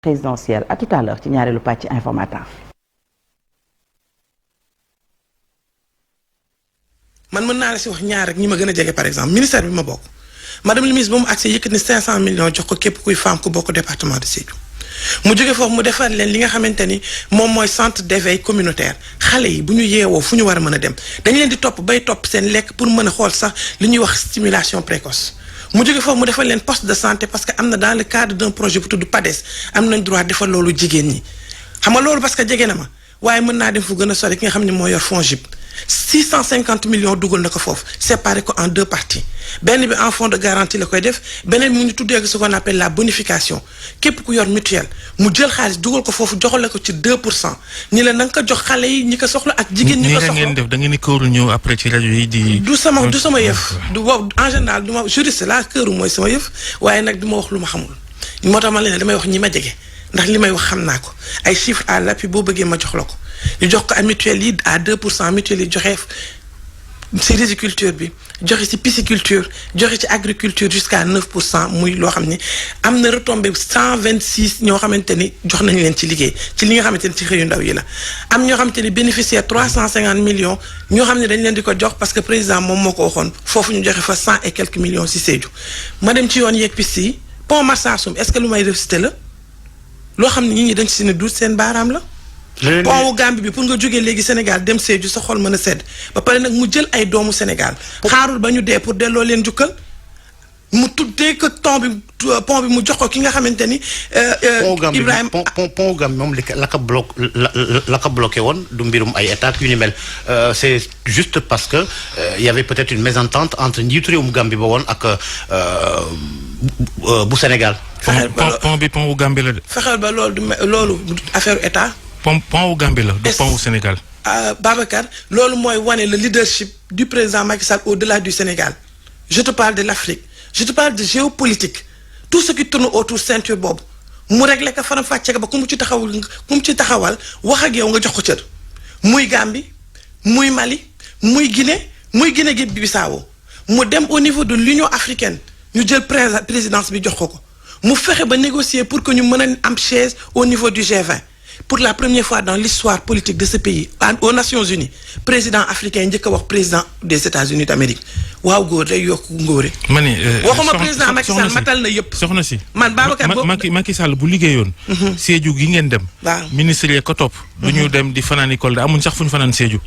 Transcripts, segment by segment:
présidentielle. À tout à l'heure ci ñaareelu pàcc informateur. man mën naa la si wax ñaar rek ñi ma gën a jege par exemple ministère bi ma bokk madame le ministre ba mu accès yëkkat ni 500 millions jox ko képp kuy femme ku bokk département de Sédhiou mu jóge foofu mu defar leen li nga xamante ni moom mooy centre d'éveil communautaire xale yi bu ñu yeewoo fu ñu war a mën a dem dañu leen di topp bay topp seen lekk pour mën a xool sax li ñuy wax stimulation précoce mu jóge foofu mu defal leen poste de santé parce que am na dans le cadre d'un projet bu tudd PADES am nañ droit defal loolu jigéen ñi xam nga loolu parce que jege na ma waaye mën naa dem fu gën a sori ki nga xam ne moo yor FONGIP 650 millions dugal na ko foofu séparé ko en deux parties benn bi en fonds de garantie la koy def beneen bi mu ñu tuddee ce qu'on appelle la bonification képp ku yor mutuelle mu jël xaalis dugal ko foofu joxale ko ci 2% ni la na nga ko jox xale yi ñi ko soxla ak jigéen ñi ko soxla. ngeen def da ngeen di këru ñëw après ci rajo yi di. du sama yëf du boobu en général du ma juriste la këru mooy sama yëf waaye nag du ma wax lu ma xamul moo tax ma leen damay wax ñi ma jege ndax li may wax xam naa ko ay chiffres à l'appui boo bëggee ma jox la ko. ñu jox ko ay mutuelle yi à 2% mutuelle yi joxe ci riziculture bi joxe ci pisciculture joxe ci agriculture jusqu'à 9% muy loo xam ni am na retombé 126 ñoo xamante ni jox nañu leen ci liggéey ci li nga xamante ni ci xëyu ndaw yi la. am ñoo xamante ni bénéficiaire 350 millions ñoo xam ne dañ leen di ko jox parce que président moom moo ko waxoon foofu ñu joxe fa 100 et quelques millions ci Sédhiou. ma dem ci yoon yeeg piste yi pont Marsassoum est-ce que lu may récité la loo xam ne nit ñi dañ ci ne duut seen baaraam la. pont wu Gambie bi pour nga jógee léegi Sénégal dem Sédhiou sa xol mën a sedd ba pare nag mu jël ay doomu Sénégal xaarul ba ñu dee pour delloo leen jukkal mu tuddee que pont bi mu jox ko ki nga xamante ni. Ibrahima pont wu Gambie moom la ko bloqué woon du mbirum ay état yu ni mel c'est juste parce que y avait peut-être une mésentente entre njiitu réewum Gambie ba woon ak bu Sénégal. pont wu Gambie la de. fexeel ba loolu affaire état. pont wu Gambie la du pont wu Sénégal. Babacar loolu mooy wane le leadership du président Macky Sall au-delà du Sénégal je te parle de l'Afrique je te parle de géopolitique tout ce qui tourne autour ceinture boobu mu réglé ko faram fàcce ba ku mu ci taxawal wax ak yow nga jox ko cër muy Gambie muy Mali muy Guinée Bissau mu dem au niveau de l'Union africaine ñu jël présidence bi jox ko mu fexe ba négocier pour que ñu mën a am chaise au niveau du G20. Pour la première fois dans l'histoire politique de ce pays aux Nations Unies président africain njëkk a wax président des États-Unis d'Amérique waaw góor day yokk ngóore. ma ne waxuma président Macky Sall matal na yëpp. soxna si man Babacar Macky Sall bu liggéeyoon. Sédhiou gi ngeen dem. waaw ministre yi ko topp. du ñu dem di fanaan école de amuñ sax fu ñu fanaan Sédhiou.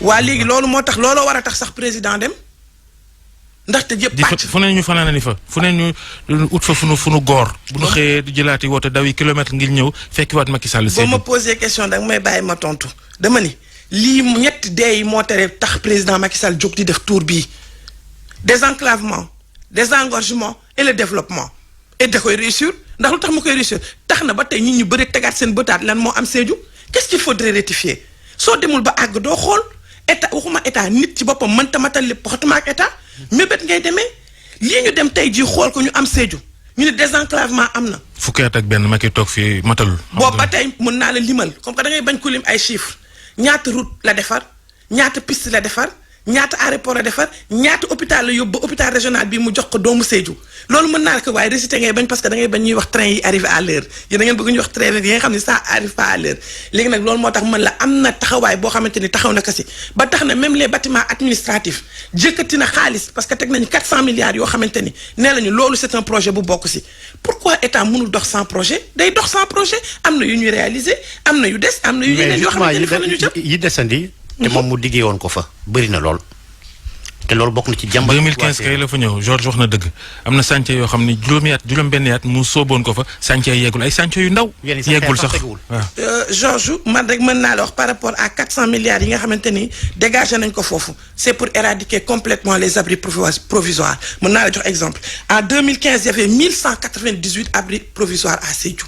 waa léegi loolu moo tax looloo war a tax sax président dem. ndaxte yëpp pàcc fu ne ñu fanaan ni fa fu ne ñu ut fa fu nu góor. bu ñu xëyee di jëlaati woote daw yi kilomètre ngir ñëw fekkiwaat Macky Sall. boo ma posé question da nga may bàyyi ma tontu dama ni lii ñetti dee yi moo tere tax président Macky Sall jóg di def tour bii désenclavement désengorgement et le développement et da koy réussir ndax lu tax mu koy réussir tax na ba tey nit ñu bëri tegaat seen bëtaat lan moo am Sédhiou qu'est-ce qu'il faudrait rectifier soo demul ba àgg doo xool état waxuma état nit ci boppam mënta matal lépp waxatuma ak état. mébét ngay demee lii ñu dem tey jii xool ko ñu am Sédhiou ñu ne désenclavement am na. fukki at ak benn Macky toog fii matalul. boobu ba tey mën naa la limal comme que da ngay bañ ko lim ay chiffres ñaata route la defar ñaata piste la defar ñaata aéroport la defar ñaata hôpital la yóbbu ba hôpital régional bi mu jox ko doomu Sédhiou loolu mën naa la ko waaye récité ngay bañ parce que da ngay bañ ñuy wax train yi arrivé à l'heure yéen da ngeen bëgg ñuy wax train yi nga xam ne ça arrive pas à l'heure léegi nag loolu moo tax mën la am na taxawaay boo xamante ni taxaw na ko si ba tax na même les bâtiments administratifs jëkkati na xaalis parce que teg nañu 400 milliards yoo xamante ni nee nañu loolu c'est un projet bu bokk si pourquoi état mënul dox sans projet day dox sans projet am na yu ñuy réaliser am na yu des am na yu yeneen yoo xamante ni fa nañu jëm yi desandi te moom mu diggee woon ko fa bëri na lool te loolu bokk na ci jàmbat 2015 kay la fa ñëw Georges wax na dëgg am na chantier yoo xam ne juróom-benn at mu sooboon ko fa chantier yeggul ay chantier yu ndaw. yeggul sax waaw. Georges man rek mën naa la wax par rapport à 400 milliards yi nga xamante ni dégagé nañ ko foofu c'est pour éradiquer complètement les abris provisoires mën naa la jox exemple en 2015 il y avait 1198 abris provisoires à Sédhiou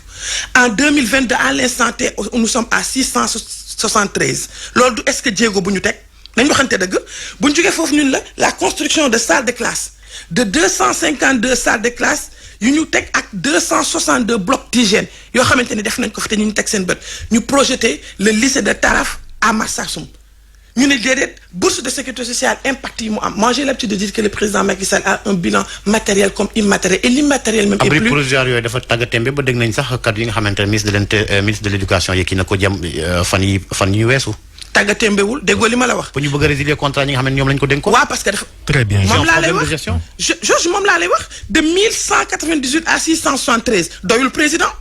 en 2022 à l'instant T nous sommes à 673 loolu du est-ce que jéego bu ñu teg. nañ waxante dëgg bu ñu jógee foofu ñun la construction de salles de classe de 252 salles de classe yu ñu teg ak 262 blocs d'hygiène yoo xamante ni def nañ ko fi te ñu teg seen bët ñu projeté le lycée de Taraf à Marsassoum ñu ne déedéet bourse de sécurité sociale impact yi mu am. Moi j'ai l'habitude de dire que le président Macky Sall a un bilan matériel comme immatériel et l'immatériel même. abri provisoire yooyu dafa tàggatémbe ba dégg nañ sax kàddu yi nga xamante ne ministre de l'éducation yi kii na ko jëm fan yi weesu. tàggatémbewul déggoo li ma la wax. ba ñu bëgg a résilier contrat ñi nga xam ne ñoom lañ ko dénkoon. waaw parce que dafa. très bien moom laa lay wax Georges moom laa lay wax de 1198 à 673 doyul président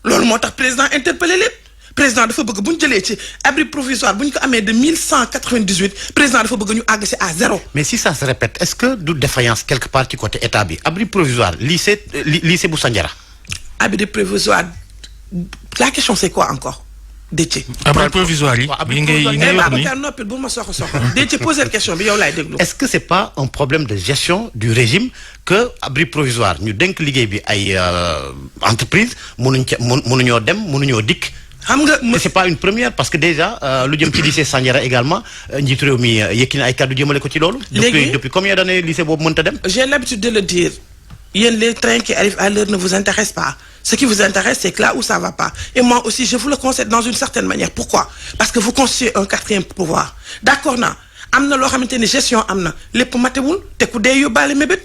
loolu moo tax président interpellé leen président dafa bëgg bu ñu jëlee ci abri provisoire bu ñu ko amee de 1198 président dafa bëgg ñu àgg si à 0. mais si ça se répète est-ce que du défaillance quelque part ci côté état bi abri provisoire lycée bu Sandiara. abri provisoire la question c'est quoi encore. Déthié. abri provisoire yi. yi ngay wax ni Babacar noppil bu ma soxla. Déthié poser question bi yow laay déglu. est-ce que c'est pas un problème de gestion du régime que abri provisoire ñu dénk liggéey bi ay entreprise mënuñoo dem mënuñoo dikk. xam nga mais c'est pas une première parce que déjà lu jëm ci lycée Sandiara également njiitu réew mi yëkki na ay kàddu jëmale ko ci loolu. depuis combien d'années lycée boobu mënta dem. J'ai l'habitude de le dire. Les trains qui arrivent à l'heure ne vous intéressent pas. Ce qui vous intéresse, c'est que là où ça va pas. Et moi aussi, je vous le concède dans une certaine manière. Pourquoi? Parce que vous constituez un quatrième pouvoir. D'accord na am na loo xamante ni gestion am na lépp matewul te ku dee yóbbaale mébét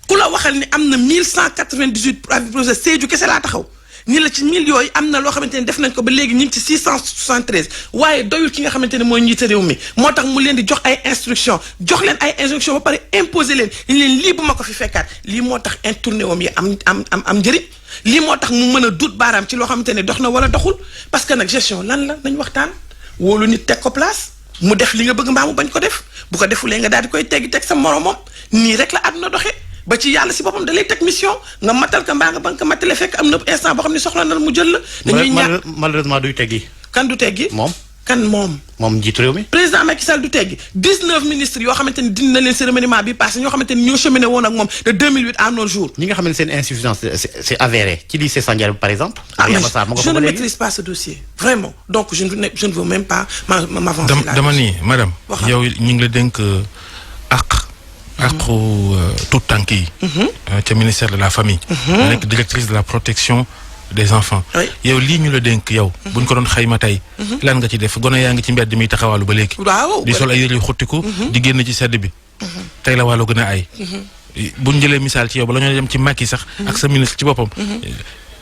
ku la waxal ni am na 1198 avis provisoires Sédhiou kese laa taxaw ni la ci 1000 yooyu am na loo xamante ni def nañ ko ba léegi ñu ngi ci 673 waaye doyul ki nga xamante ne mooy njiite réew mi moo tax mu leen di jox ay instructions jox leen ay instructions ba pare imposer leen ñu leen lii bu ma ko fi fekkaat lii moo tax intourné wam yi am njëriñ lii moo tax mu mën a dut baaraam ci loo xamante ne dox na wala doxul parce que nag gestion lan la nañ waxtaan wóolu nit teg ko place mu def li nga bëgg mbaa mu bañ ko def bu ko defulee nga daal di koy teg sa moromam nii rek la àdduna doxee. ba ci yàlla si boppam da lay teg mission nga matal ka mbaa nga ba nga ko matale fekk am na instant boo xam ne soxla na mu jël la. dañuy ñàkk malheureusement duy teggi. kan du teggi. moom njiitu réew mi. président Macky Sall du teggi 19 ministres yoo xamante ni dindi na leen cérémoniement bi passé ñoo xamante ni ñoo cheminé woon ak moom de 2008 à nos jours. ñi nga xam ne seen insuffisance c'est avéré ci lycée Sandiara par exemple. je ne maîtrise pas ce dossier vraiment donc je ne veux même pas m'avancer là. dama ni madame. yow ñu ngi la dénk àqu tout tànk yi. ca ministère de la famille. nekk directrice de la protection des enfants. yow lii ñu la dénk yow. buñ ko doon xayma tey. lan nga ci def gone yaa ngi ci mbedd mi taxawaalu ba léegi. waaw di sol ay yëre yu xottiku. di génn ci sedd bi. tey la wàllu gën a ay. buñ jëlee misaal ci yow bala ñoo dem ci Macky sax. ak sa ministre ci boppam.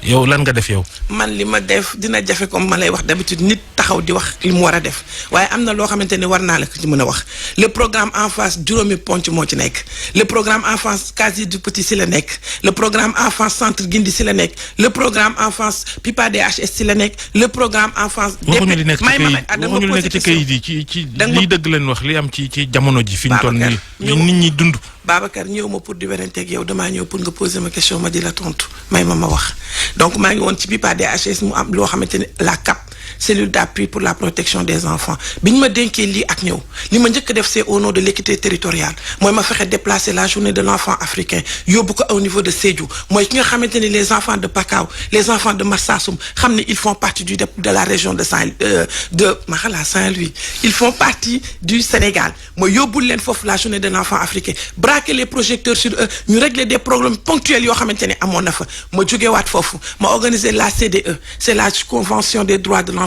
yow lan nga def yow. man li ma def dina jafe comme ma lay wax d'habitude nit taxaw di wax li mu war a def waaye am na loo xamante ni war naa la ko ci mën a wax le programme enfance juróomi ponc moo ci nekk le programme enfance case du petit si la nekk le programme enfance centre Gindi si la nekk le programme enfance Pipa DHS si la nekk le programme enfance. waxuñu li nekk ci kayit yi ci lii dëgg leen wax li am ci jamono ji. fi ñu toll nii nit ñi dund. Babacar ñëw ma pour di weranteeg yow damaa ñëw pour nga poser ma question ma di la tontu may ma wax donc maa ngi woon ci Pipa DHS mu am loo xamante ne la CAP cellule d'appui pour la protection des enfants bi ñu ma dénkee lii ak ñëw li ma njëkk def c'est au nom de l'équité territoriale mooy ma fexe déplacer la journée de l'enfant africain yóbbu ko au niveau de Sédhiou mooy ki nga xamante ni les enfants de Pakao les enfants de Marsassoum xam ne ils font partie de la région de Saint-Louis ils font partie du Sénégal mooy yóbbul leen foofu la journée de l'enfant africain braquer les projecteurs sur eux ñu régler des problèmes ponctuels yoo xamante ne amoon na fa ma jógewaat foofu ma organiser la CDE c'est la convention des droits de l'enfant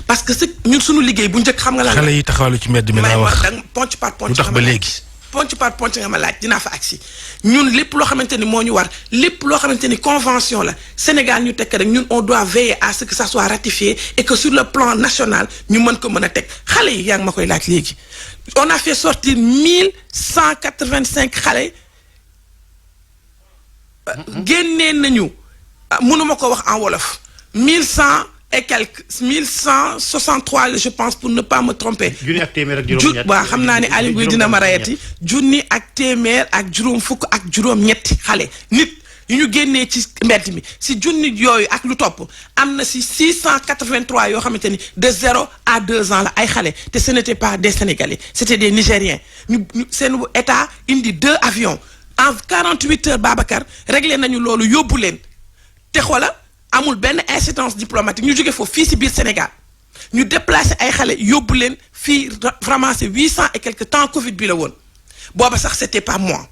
parce que ñun suñu liggéey bu njëkk xam nga la xale yi taxawalu ci mbedd mi laa wax ponc par ponc lu tax ba léegi ponc par ponc nga ma laaj dinaa fa agsi ñun lépp loo xamante ni moo ñu war lépp loo xamante ni convention la Sénégal ñu tekk rek ñun on doit veiller à ce que ça soit ratifié et que sur le plan national ñu mën ko mën a teg xale yi yaa ngi ma koy laaj léegi on a fait sortir 1185 xale génnee nañu mënuma ko wax en wolof 1100 et quelques 1163 je pense pour ne pas me tromper. junni ak téeméer ak juróom-ñett waaw xam naa ne Aliou Guèye dina ma rayati junni ak téeméer ak juróom fukk ak juróom-ñetti xale nit yu ñu génnee ci mbedd mi si junni yooyu ak lu topp am na si 683 yoo xamante ni de 0 à 2 ans la ay xale te ce n'était pas des Sénégalais c'était des Nigériens ñu seen état indi 2 avions en 48 heures Babacar réglé nañu loolu yóbbu leen te xoola amul benn incidence diplomatique ñu jóge foofu fii si biir Sénégal ñu déplacé ay xale yóbbu leen fii vraiment c'est 800 et quelques temps Covid bi la woon booba sax c'était pas moi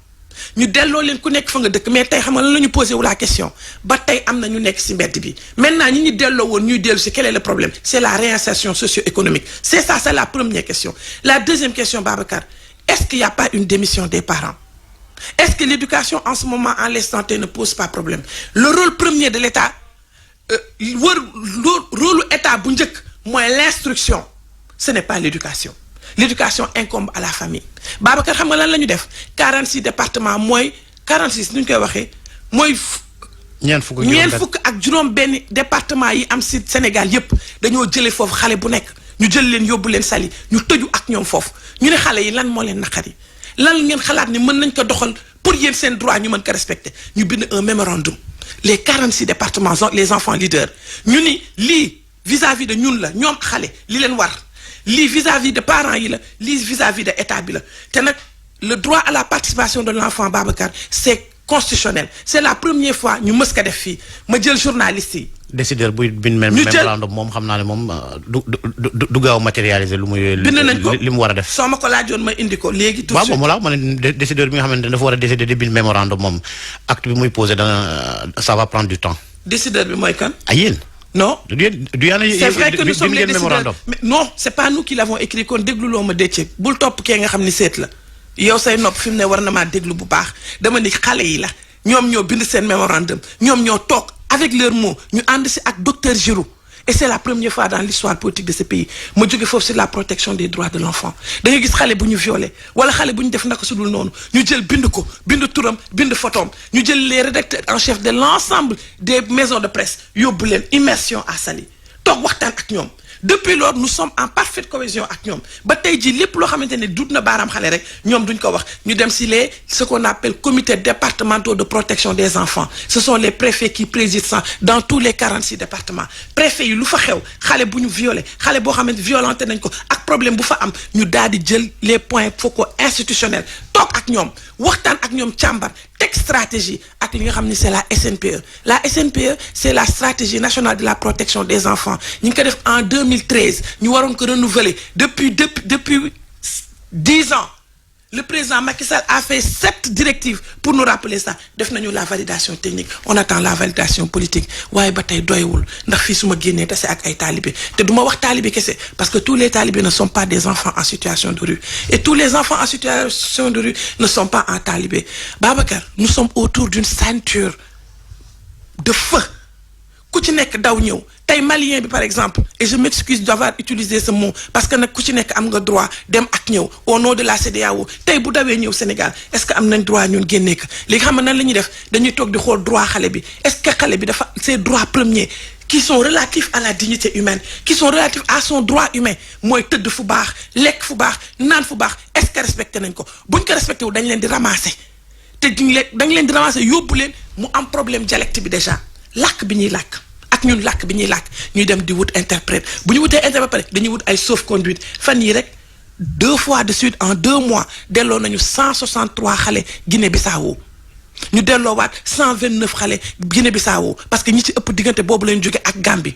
ñu delloo leen ku nekk fa nga dëkk mais tey xam nga lan la ñu posé wu la question ba tey am na ñu nekk si mbedd bi maintenant ñi ñu delloo woon ñuy dellu si quel est le problème c'est la réinsertion socio-économique c'est ça, c'est la première question. La deuxième question, Babacar, est-ce qu'il n'y a pas une démission des parents? Est-ce que l'éducation en ce moment, en l'instant T, ne pose pas problème? Le rôle premier de l'État, le rôle de l'État, moi, l'instruction, ce n'est pas l'éducation. L'éducation incombe à la famille. Babacar, xam nga lan lañu def 46 départements mooy 46 ñu koy waxee mooy ñeent fukk ak juróom benn département yi am ci Sénégal yépp dañoo jëlee foofu xale bu nekk ñu jël leen yóbbu leen Saly ñu tëju ak ñoom foofu ñu ne xale yi lan moo leen naqari lan ngeen xalaat ni mën nañ ko doxal pour yéen seen droit ñu mën ko respecter ñu bind un mémorandum les 46 départements les enfants leaders ñu ni lii vis-à-vis de ñun la ñoom xale li leen war lii vis-à-vis de parents yi la lii vis-à-vis de état bi la te nag le droit à la participation de l'enfant Babacar c'est constitutionnel c'est la première fois ñu mës ko def fii ma jël journaliste yi. décideur buy bind mémorandum moom xam naa ne moom du gaaw matérialiser lu muy. bind nañ ko li mu war a def. soo ma ko laajoon ma indi ko léegi. tout de suite waaw moom ma ne décideur bi nga xamante ne dafa war a décider di bind mémorandum moom acte bi muy posé ça va prendre du temps. décideur bi mooy kan. yéen. Non. C'est vrai que nous sommes les décideurs. Mais non, c'est pas nous qui l'avons écrit. Kon déglu loo ma décce bul topp kee nga xam ni seet la yow say nopp fi mu ne war na maa déglu bu baax dama ni xale yi la ñoom ñoo bind seen mémorandum ñoom ñoo toog avec leurs mots ñu ànd si ak docteur Giroux et c'est la première fois dans l'histoire politique de ce pays ma jóge foofu sur la protection des droits de l'enfant da nga gis xale bu ñu violé wala xale bu ñu def naka su dul noonu ñu jël bind ko bind turam bind photom ñu jël les rédacteurs en chef de l'ensemble des maisons de presse yóbbu leen immersion à Saly toog waxtaan ak ñoom depuis lors nous sommes en parfaite cohésion ak ñoom ba tey jii lépp loo xamante ne dut na baaraam xale rek ñoom duñ ko wax ñu dem si les ce qu'on appelle comités départementaux de protection des enfants ce sont les préfets qui président ça dans tous les 46 départements préfets yi lu fa xew xale bu ñu violé xale boo xamante violenté nañ ko ak problème bu fa am ñu daal di jël les points focaux institutionnels toog ak ñoom waxtaan ak ñoom càmbar teg stratégie ak li nga xam ni c'est la SNPE la SNPE c'est la stratégie nationale de la protection des enfants ñu ngi ko def en 2013 ñu waroon ko renouveler depuis 10 ans le président Macky Sall a fait 7 directives pour nous rappeler ça def nañu la validation technique on attend la validation politique waaye ba tey doywul ndax fii su ma génnee tase ak ay talibé te du ma wax talibé kese parce que tous les talibés ne sont pas des enfants en situation de rue et tous les enfants en situation de rue ne sont pas en talibé Babacar nous sommes autour d'une ceinture de feu ku ci nekk daw ñëw tey malien bi par exemple et je m'excuse d'avoir utilisé ce mot parce que nag ku ci nekk am nga droit dem ak ñëw au nom de la CEDEAO tey bu dawee ñëw Sénégal est-ce que am nañ droit ñun génnee ko léegi xam nga nan la ñuy def dañuy toog di xool droit xale bi est-ce que xale bi dafa ses droits premiers qui sont relatifs à la dignité humaine qui sont relatifs à son droit humain mooy tëdd fu baax lekk fu baax naan fu baax est-ce que respecté nañ ko buñ ko respecté wu dañ leen di ramasser te dañ leen di ramasser yóbbu leen mu am problème dialecte bi déjà làkk bi ñuy làkk ak ñun làkk bi ñuy làkk ñuy dem di wut interprète bu ñu wutee interprète pare dañuy wut ay sauf-conduit fan yii rek 2 fois de suite en 2 mois delloo nañu 163 xale Guinée-Bissau ñu delloowaat 129 xale Guinée-Bissau parce que ñi ci ëpp diggante boobu lañ jóge ak Gambie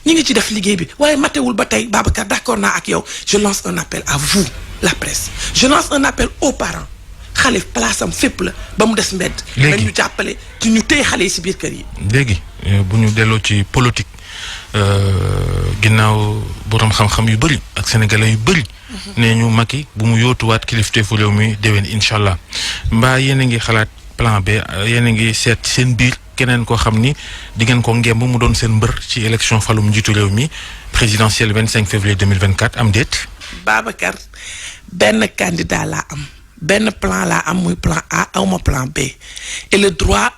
ñi ngi ci def liggéey bi waaye matewul ba tey Babacar d'accord naa ak yow je lance un appel à vous la presse je lance un appel aux parents xale place am fépp la ba mu des mbedd nañu jàppale ci ñu téye xale yi si biir kër yi léegi bu ñu delloo ci politique ginnaaw borom xam-xam yu bëri ak sénégalais yu bëri nee ñu Macky bu mu yóotuwaat kilifteefu réew mi déwén incha allah mbaa yéen a ngi xalaat plan B yéen a ngi seet seen biir keneen koo xam ni di ngeen ko ngemb mu doon seen mbër ci élection falum njiitu réew mi présidentielle 25 février 2024 am déet. Babacar benn candidat laa am benn plan laa am muy plan A awma plan B et le droit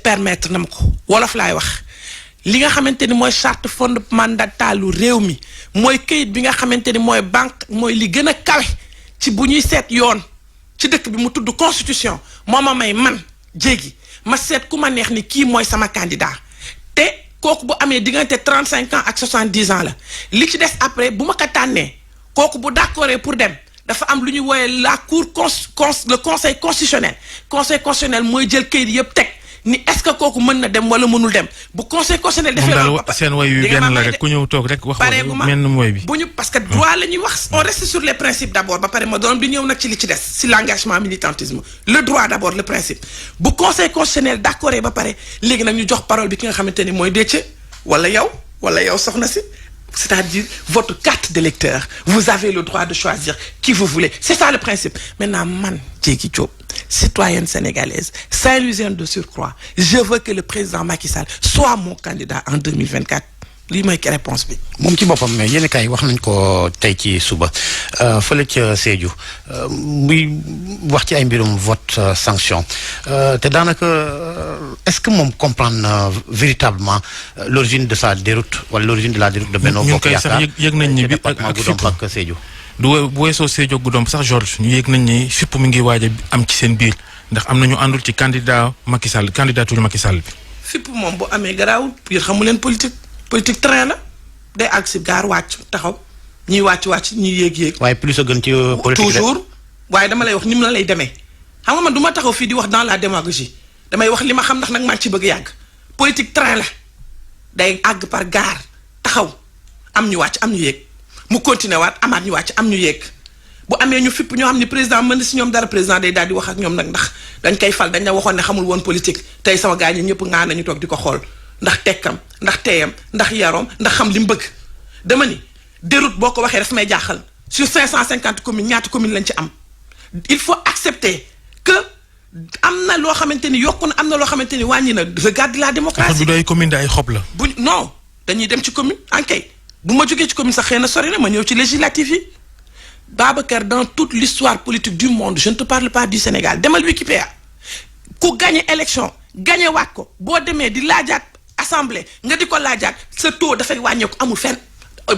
permettre na ma ko wolof laay wax li nga xamante ni mooy charte fondamentale réew mi mooy këyit bi nga xamante ni mooy banque mooy li gën a kawe ci bu ñuy seet yoon ci dëkk bi mu tudd constitution moo ma may man jéegi ma seet ku ma neex ni kii mooy sama candidat te kooku bu amee diggante 35 ans ak 70 ans la li ci des après bu ma ko tànnee kooku bu d'accord pour dem dafa am lu ñuy wooyee la cour le conseil constitutionnel mooy jël këyit yëpp teg ni est-ce que kooku mën na dem wala mënul dem bu conseil constitutionnel defee loolu seen woy yu benn la rek ku ñëw toog rek wax menn woy bi bu ñu parce que droit la ñuy wax on reste sur les principes d'abord ba pare ma doon bi ñëw nag ci li ci des si l'engagement militantisme le droit d'abord le principe bu conseil constitutionnel d'accord ba pare léegi nag ñu jox parole bi ki nga xamante ni mooy Déthié wala yow soxna si c'est-à-dire votre carte d'électeur vous avez le droit de choisir qui vous voulez c'est ça le principe maintenant man Diégui Diop citoyenne sénégalaise Saint-Louisienne de surcroît je veux que le président Macky Sall soit mon candidat en 2024 lii mooy réponse bi. moom ci boppam mais yéen kay wax nañ ko tey ci suba fële ca Sédhiou muy wax ci ay mbirum vote sanction te daanaka est-ce que moom comprendre na véritablement l'origine de sa déroute wala l'origine de la déroute de Benno Bokk Yaakaar yëg nañ ni bi département Goudomp ak Sédhiou. du weesoo Sédhiou Goudomp sax Georges ñu yëg nañ ni fipp mi ngi waaj a am ci seen biir ndax am nañu àndul ci candidature Macky Sall bi. fipp moom bu amee garaawul yéen xamu leen politique train la day àgg si gaar wàcc taxaw ñiy wàcc ñiy yéeg. waaye plus a gën ci politique toujours waaye dama lay wax ni mu la lay demee xam nga man du ma taxaw fii di wax dans la démagogie damay wax li ma xam ndax nag maa ci bëgg yàgg politique train la day àgg par gaar taxaw am ñu wàcc am ñu yéeg mu continuer waat amaat ñu wàcc am ñu yéeg bu amee ñu fipp ñoo xam ne président mën na si ñoom dara président day daal di wax ak ñoom nag ndax dañ koy fal dañ la waxoon ne xamul woon politique tey sama gars ñi ñëpp ngaa nañu toog di ko xool ndax tekkam ndax teeyam ndax yaroom ndax xam li mu bëgg dama ni déroute boo ko waxee daf may jaaxal sur 550 communes ñaata communes lañ ci am il faut accepter que am na loo xamante ni yokku na am na loo xamante ni wàññi na regarde la démocratie. bu doy commune da ay xob la. non dañuy dem ci commune ankay bu ma jógee ci commune sax xëy na sori na ma ñëw ci législative yi Babacar dans toute l'histoire politique du monde je ne te parle pas du Sénégal demal Wikipédia ku gagné élection gagné waat ko boo demee di laajaat assemblée nga di ko laajaat sa taux dafay wàññeeku amul fenn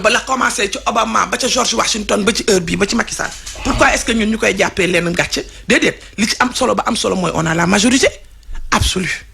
ba la commencé ci Obama ba ca George Washington ba ci heure bii ba ci Macky Sall pourquoi est-ce que ñun ñu koy jàppee leen ngàcce déedéet li ci am solo ba am solo mooy on a la majorité absolue.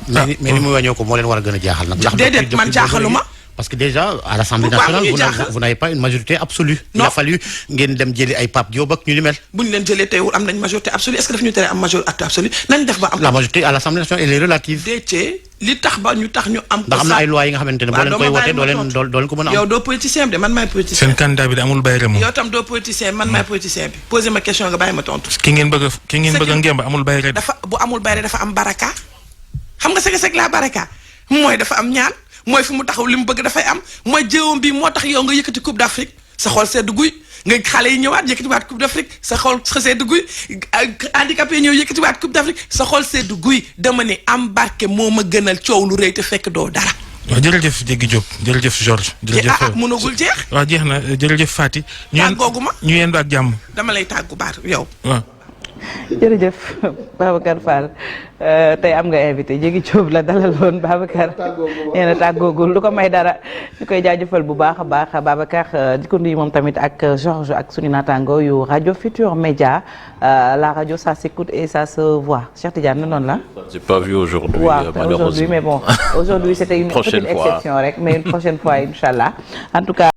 mais ni muy wàññeeku moo leen war a gën a jaaxal nag. ndax déedéet man jaaxaluma. parce que déjà à l'Assemblée nationale vous n'avez pas une majorité absolue. il a fallu ngeen dem jëli ay Pape Diop ak ñu ni mel. bu ñu leen jëlee teewul am nañ majorité absolue est-ce que daf ñu tere am majorité absolue nañ def ba am. la majorité à l'Assemblée nationale elle est relative. Déthié li tax ba ñu tax ñu am. ndax am na ay lois yi nga xamante ne boo leen koy wote doo leen ko mën a am. yow doo politicien de man maay politicien. seen candidat bi de amul bayre moom. yow tam doo politicien man maay politicien bi posé ma question nga bàyyi ma tontu. ki ngeen bëgg a ngemb amul bayre. dafa bu amul bayre dafa am baraka xam nga seg la baraka mooy dafa am ñaan mooy fu mu taxaw li mu bëgg dafay am mooy jéewam bi moo tax yow nga yëkkati coupe d'Afrique sa xol sedd guy nga xale yi ñëwaat yëkkatiwaat coupe d'Afrique sa xol sedd guy handicapé ñëw yëkkatiwaat coupe d'Afrique sa xol sedd guy dama ne am barke moo ma gënal coow lu rëy te fekk doo dara. waaw jërëjëf Diégui Diop jërëjëf Georges. jërëjëf mënagul jeex. waaw jeex na jërëjëf Fati. tàggoogu ma ñu yendu ak jàmm. dama lay tàggu baat yow. waaw. jërëjëf Babacar Fall tey am nga invité Diégui Diop la dalal woon Babacar nee na tàggoogul lu ko may dara ñu koy jaajëfal bu baax a baax Babacar di ko nuyu moom tamit ak Georges ak suñu naataango yu rajo Futur Média la rajo ça s'écoute et ça se voit Cheikh Tidiane noonu la. J'ai pas vu aujourd'hui malheureusement. Aujourd'hui mais bon aujourd'hui c'était une petite exception rek mais une prochaine fois inchallah en tout cas.